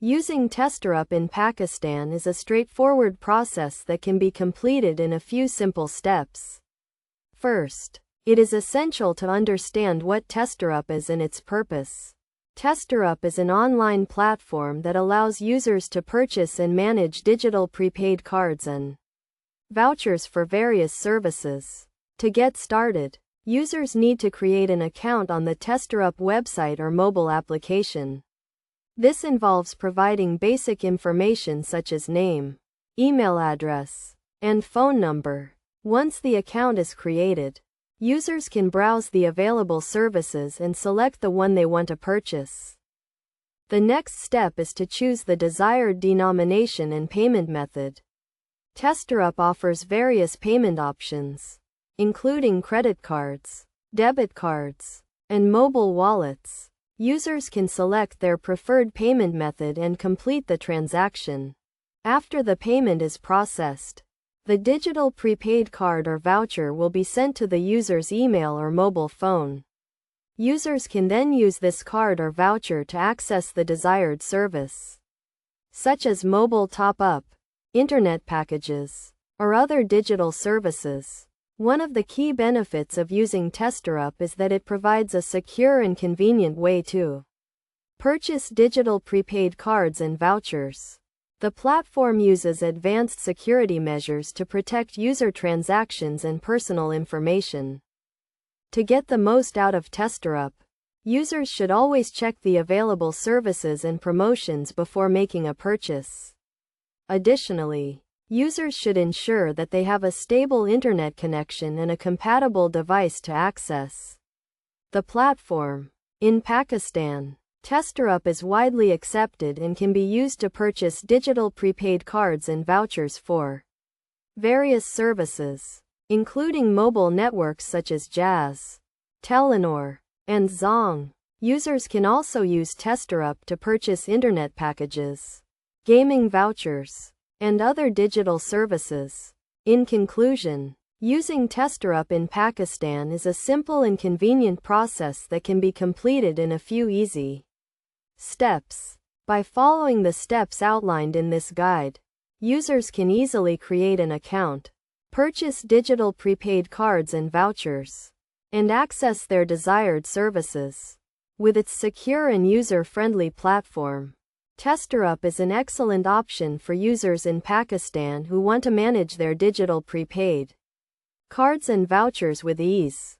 Using Testerup in Pakistan is a straightforward process that can be completed in a few simple steps. First, it is essential to understand what Testerup is and its purpose. Testerup is an online platform that allows users to purchase and manage digital prepaid cards and vouchers for various services. To get started, users need to create an account on the Testerup website or mobile application. This involves providing basic information such as name, email address, and phone number. Once the account is created, users can browse the available services and select the one they want to purchase. The next step is to choose the desired denomination and payment method. Testerup offers various payment options, including credit cards, debit cards, and mobile wallets. Users can select their preferred payment method and complete the transaction. After the payment is processed, the digital prepaid card or voucher will be sent to the user's email or mobile phone. Users can then use this card or voucher to access the desired service, such as mobile top-up, internet packages, or other digital services. One of the key benefits of using Testerup is that it provides a secure and convenient way to purchase digital prepaid cards and vouchers. The platform uses advanced security measures to protect user transactions and personal information. To get the most out of Testerup, users should always check the available services and promotions before making a purchase. Additionally, users should ensure that they have a stable internet connection and a compatible device to access the platform. In Pakistan, Testerup is widely accepted and can be used to purchase digital prepaid cards and vouchers for various services, including mobile networks such as Jazz, Telenor, and Zong. Users can also use Testerup to purchase internet packages, gaming vouchers, and other digital services. In conclusion, using Testerup in Pakistan is a simple and convenient process that can be completed in a few easy steps. By following the steps outlined in this guide, users can easily create an account, purchase digital prepaid cards and vouchers, and access their desired services. With its secure and user-friendly platform, Testerup is an excellent option for users in Pakistan who want to manage their digital prepaid cards and vouchers with ease.